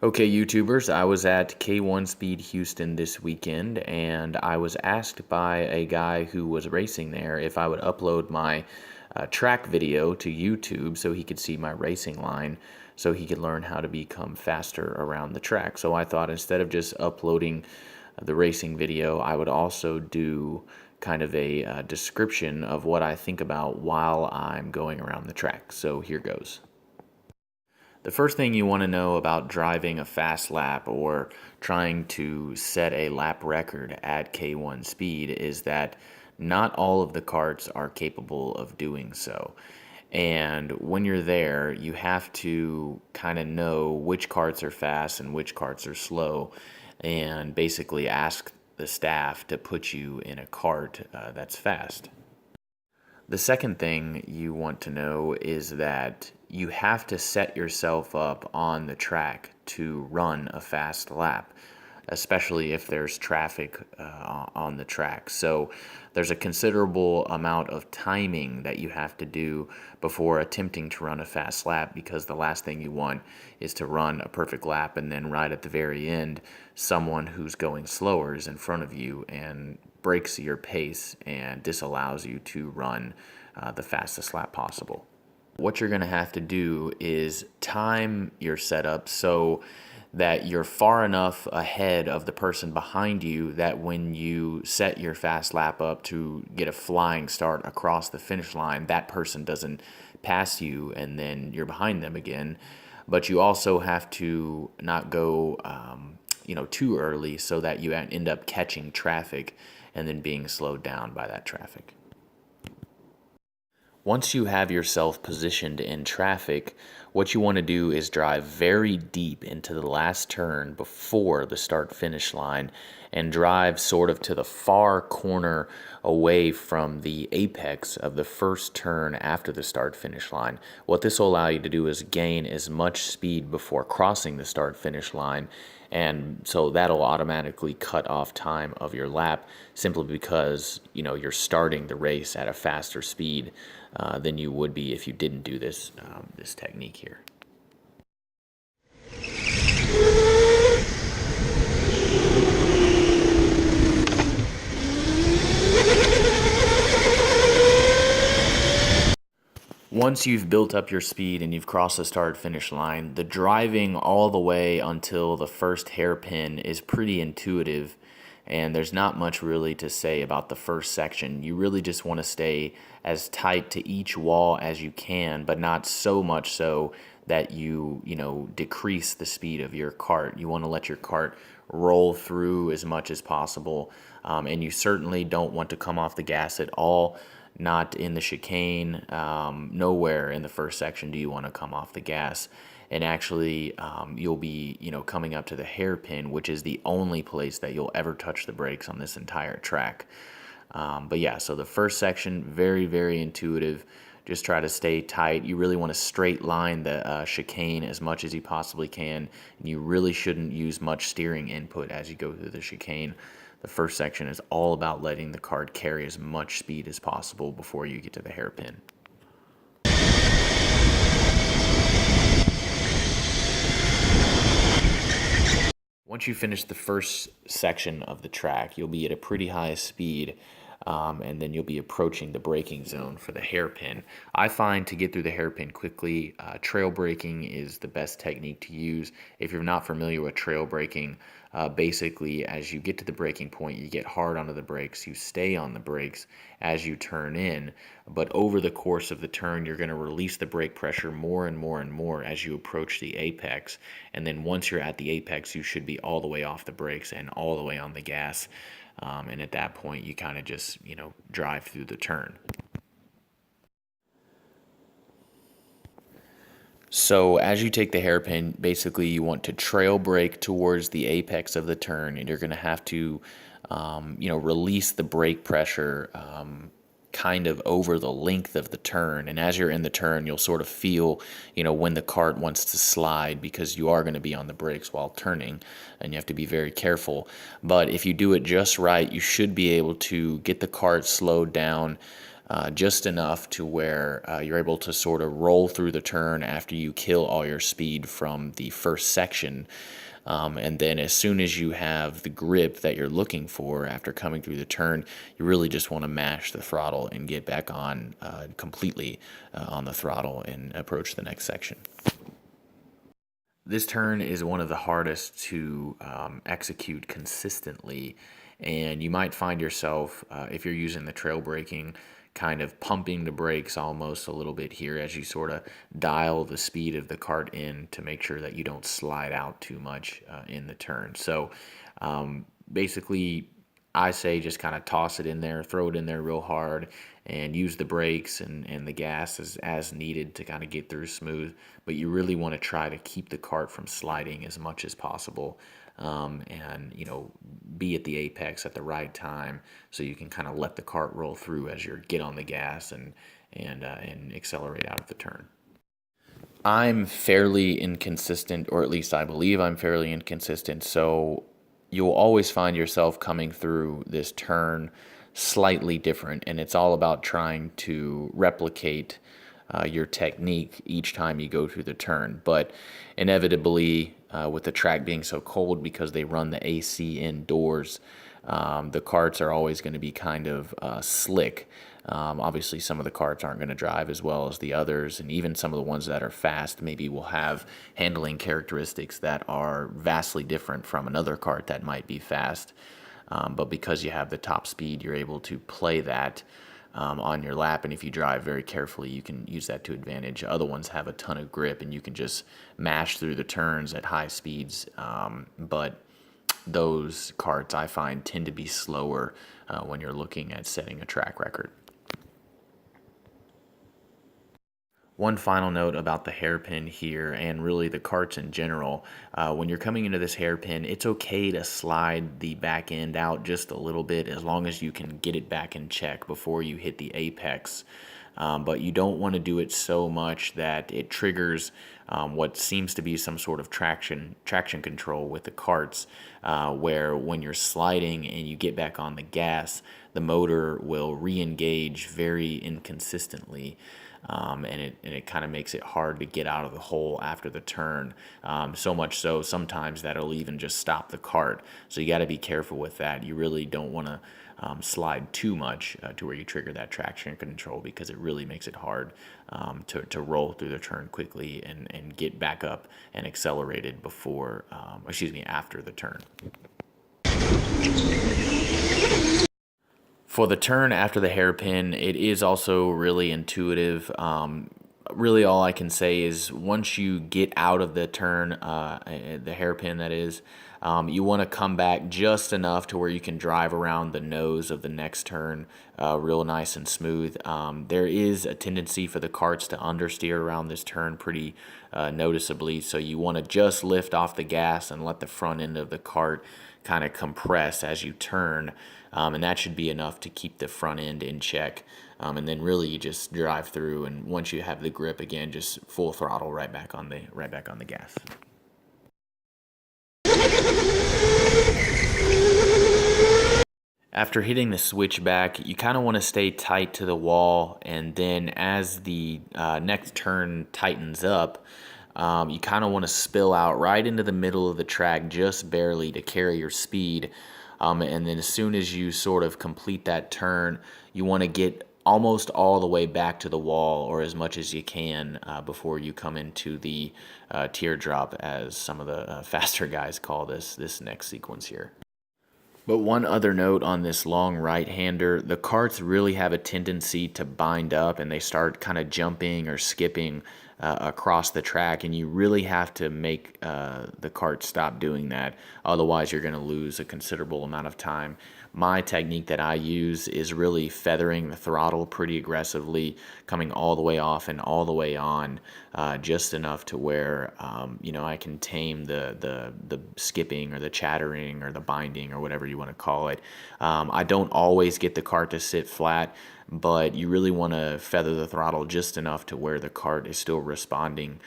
Okay, YouTubers, I was at K1 Speed Houston this weekend, and I was asked by a guy who was racing there if I would upload my track video to YouTube so he could see my racing line, so he could learn how to become faster around the track. So I thought instead of just uploading the racing video, I would also do kind of a description of what I think about while I'm going around the track. So here goes. The first thing you want to know about driving a fast lap or trying to set a lap record at K1 speed is that not all of the karts are capable of doing so. And when you're there, you have to kind of know which karts are fast and which karts are slow, and basically ask the staff to put you in a kart that's fast. The second thing you want to know is that you have to set yourself up on the track to run a fast lap, especially if there's traffic on the track. So there's a considerable amount of timing that you have to do before attempting to run a fast lap, because the last thing you want is to run a perfect lap and then right at the very end, someone who's going slower is in front of you and breaks your pace and disallows you to run the fastest lap possible. What you're going to have to do is time your setup so that you're far enough ahead of the person behind you that when you set your fast lap up to get a flying start across the finish line, that person doesn't pass you and then you're behind them again. But you also have to not go too early so that you end up catching traffic and then being slowed down by that traffic. Once you have yourself positioned in traffic, what you want to do is drive very deep into the last turn before the start-finish line and drive sort of to the far corner away from the apex of the first turn after the start-finish line. What this will allow you to do is gain as much speed before crossing the start-finish line, and so that'll automatically cut off time of your lap simply because you're starting the race at a faster speed than you would be if you didn't do this technique here. Once you've built up your speed and you've crossed the start-finish line, the driving all the way until the first hairpin is pretty intuitive, and there's not much really to say about the first section. You really just want to stay as tight to each wall as you can, but not so much so that you decrease the speed of your kart. You want to let your kart roll through as much as possible, and you certainly don't want to come off the gas at all. Not in the chicane, nowhere in the first section do you want to come off the gas. And actually, you'll be, coming up to the hairpin, which is the only place that you'll ever touch the brakes on this entire track. But yeah, so the first section, very, very intuitive. Just try to stay tight. You really want to straight line the chicane as much as you possibly can. And you really shouldn't use much steering input as you go through the chicane. The first section is all about letting the kart carry as much speed as possible before you get to the hairpin. Once you finish the first section of the track, you'll be at a pretty high speed, and then you'll be approaching the braking zone for the hairpin. I find to get through the hairpin quickly, trail braking is the best technique to use. If you're not familiar with trail braking, basically as you get to the braking point, you get hard onto the brakes, you stay on the brakes as you turn in, but over the course of the turn, you're going to release the brake pressure more and more and more as you approach the apex, and then once you're at the apex, you should be all the way off the brakes and all the way on the gas. And at that point, you kind of just, drive through the turn. So as you take the hairpin, basically you want to trail brake towards the apex of the turn, and you're going to have to, release the brake pressure kind of over the length of the turn. And as you're in the turn, you'll sort of feel, when the kart wants to slide, because you are going to be on the brakes while turning, and you have to be very careful. But if you do it just right, you should be able to get the kart slowed down just enough to where you're able to sort of roll through the turn after you kill all your speed from the first section. And then as soon as you have the grip that you're looking for after coming through the turn, you really just want to mash the throttle and get back on completely on the throttle and approach the next section. This turn is one of the hardest to execute consistently, and you might find yourself, if you're using the trail braking, kind of pumping the brakes almost a little bit here as you sort of dial the speed of the cart in to make sure that you don't slide out too much in the turn. So basically, I say just kind of toss it in there, throw it in there real hard, and use the brakes and the gas as needed to kind of get through smooth. But you really want to try to keep the cart from sliding as much as possible, and be at the apex at the right time so you can kind of let the cart roll through as you get on the gas and accelerate out of the turn. I'm fairly inconsistent, or at least I believe I'm fairly inconsistent, so you'll always find yourself coming through this turn slightly different, and it's all about trying to replicate your technique each time you go through the turn. But inevitably, with the track being so cold because they run the AC indoors, the carts are always going to be kind of slick. Obviously, some of the carts aren't going to drive as well as the others, and even some of the ones that are fast maybe will have handling characteristics that are vastly different from another cart that might be fast. But because you have the top speed, you're able to play that on your lap, and if you drive very carefully, you can use that to advantage. Other ones have a ton of grip, and you can just mash through the turns at high speeds, but those carts I find tend to be slower when you're looking at setting a track record. One final note about the hairpin here, and really the carts in general. When you're coming into this hairpin, it's okay to slide the back end out just a little bit as long as you can get it back in check before you hit the apex. But you don't want to do it so much that it triggers what seems to be some sort of traction control with the carts, where when you're sliding and you get back on the gas, the motor will re-engage very inconsistently. And it kind of makes it hard to get out of the hole after the turn. So much so, sometimes that'll even just stop the cart. So you got to be careful with that. You really don't want to slide too much to where you trigger that traction control, because it really makes it hard to roll through the turn quickly and get back up and accelerated after the turn. For the turn after the hairpin, it is also really intuitive. Really all I can say is once you get out of the turn, the hairpin that is, you want to come back just enough to where you can drive around the nose of the next turn real nice and smooth. There is a tendency for the carts to understeer around this turn pretty noticeably, so you want to just lift off the gas and let the front end of the cart kind of compress as you turn. And that should be enough to keep the front end in check. And then really you just drive through, and once you have the grip again, just full throttle right back on the gas. After hitting the switchback, you kind of want to stay tight to the wall, and then as the next turn tightens up, you kind of want to spill out right into the middle of the track just barely to carry your speed. And then as soon as you sort of complete that turn, you want to get almost all the way back to the wall, or as much as you can, before you come into the teardrop, as some of the faster guys call this next sequence here. But one other note on this long right-hander, the carts really have a tendency to bind up, and they start kind of jumping or skipping across the track, and you really have to make the cart stop doing that. Otherwise, you're going to lose a considerable amount of time. My technique that I use is really feathering the throttle pretty aggressively, coming all the way off and all the way on, just enough to where I can tame the skipping or the chattering or the binding or whatever you want to call it. I don't always get the cart to sit flat, but you really want to feather the throttle just enough to where the cart is still responding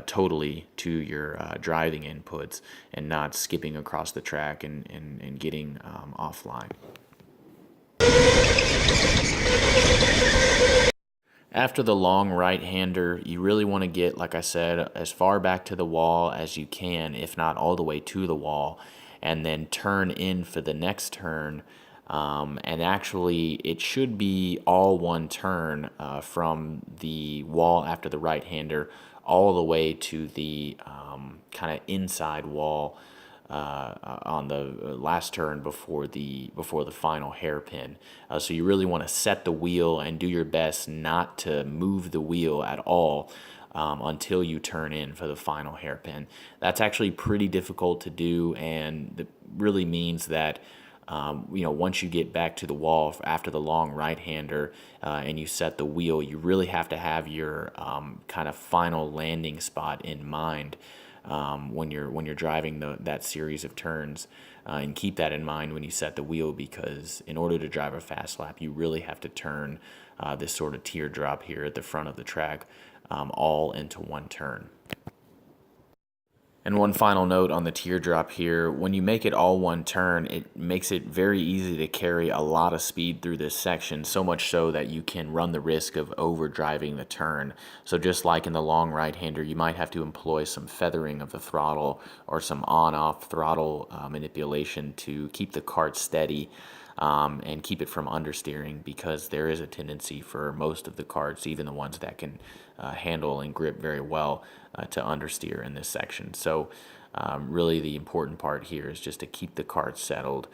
totally to your driving inputs and not skipping across the track and getting offline. After the long right-hander, you really want to get, like I said, as far back to the wall as you can, if not all the way to the wall, and then turn in for the next turn. And actually, it should be all one turn from the wall after the right-hander all the way to the kind of inside wall on the last turn before the final hairpin. So you really want to set the wheel and do your best not to move the wheel at all until you turn in for the final hairpin. That's actually pretty difficult to do, and it really means that once you get back to the wall after the long right-hander and you set the wheel, you really have to have your kind of final landing spot in mind when you're driving that series of turns, and keep that in mind when you set the wheel, because in order to drive a fast lap, you really have to turn this sort of teardrop here at the front of the track all into one turn. And one final note on the teardrop here, when you make it all one turn, it makes it very easy to carry a lot of speed through this section, so much so that you can run the risk of overdriving the turn. So just like in the long right-hander, you might have to employ some feathering of the throttle or some on-off throttle manipulation to keep the cart steady and keep it from understeering, because there is a tendency for most of the carts, even the ones that can handle and grip very well, to understeer in this section. So really the important part here is just to keep the cart settled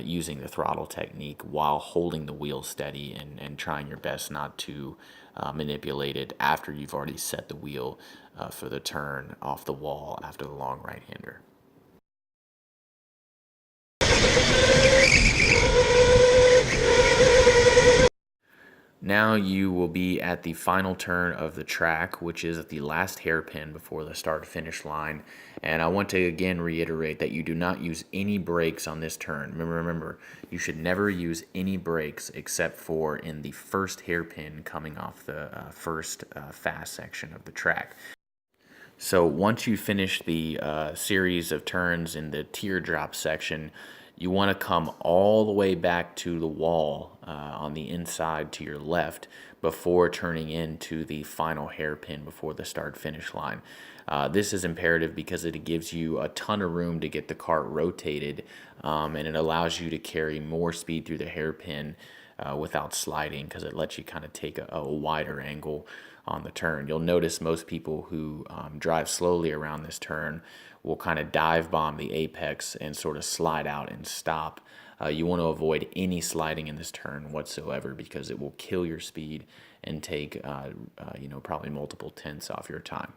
using the throttle technique while holding the wheel steady and trying your best not to manipulate it after you've already set the wheel for the turn off the wall after the long right-hander. Now you will be at the final turn of the track, which is at the last hairpin before the start-finish line. And I want to again reiterate that you do not use any brakes on this turn. Remember, you should never use any brakes except for in the first hairpin coming off the first fast section of the track. So once you finish the series of turns in the teardrop section, you want to come all the way back to the wall on the inside to your left before turning into the final hairpin before the start-finish line. This is imperative because it gives you a ton of room to get the cart rotated, and it allows you to carry more speed through the hairpin without sliding, because it lets you kind of take a wider angle on the turn. You'll notice most people who drive slowly around this turn will kind of dive bomb the apex and sort of slide out and stop. You want to avoid any sliding in this turn whatsoever, because it will kill your speed and take probably multiple tenths off your time.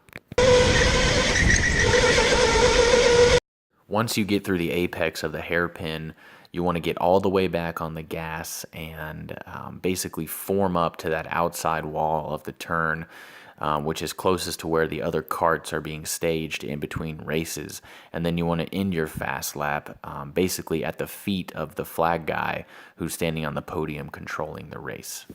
Once you get through the apex of the hairpin, you want to get all the way back on the gas and basically form up to that outside wall of the turn, which is closest to where the other carts are being staged in between races. And then you want to end your fast lap basically at the feet of the flag guy who's standing on the podium controlling the race.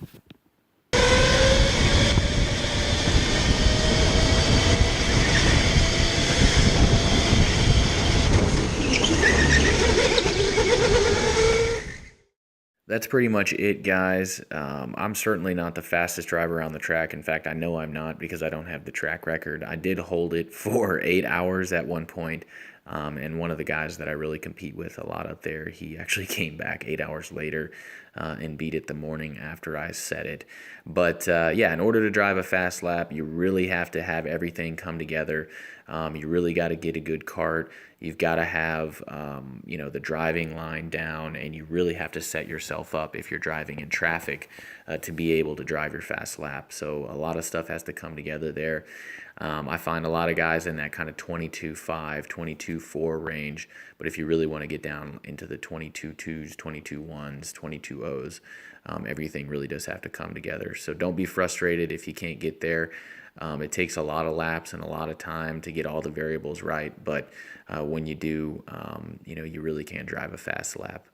That's pretty much it, guys. I'm certainly not the fastest driver on the track. In fact, I know I'm not, because I don't have the track record. I did hold it for 8 hours at one point, and one of the guys that I really compete with a lot up there, he actually came back 8 hours later and beat it the morning after I set it. But yeah, in order to drive a fast lap, you really have to have everything come together. You really got to get a good cart. You've got to have, the driving line down, and you really have to set yourself up if you're driving in traffic to be able to drive your fast lap. So a lot of stuff has to come together there. I find a lot of guys in that kind of 22.5, 22.4 range, but if you really want to get down into the 22.2s, 22.1s, 22.0s, everything really does have to come together. So don't be frustrated if you can't get there. It takes a lot of laps and a lot of time to get all the variables right, but when you do, you really can drive a fast lap.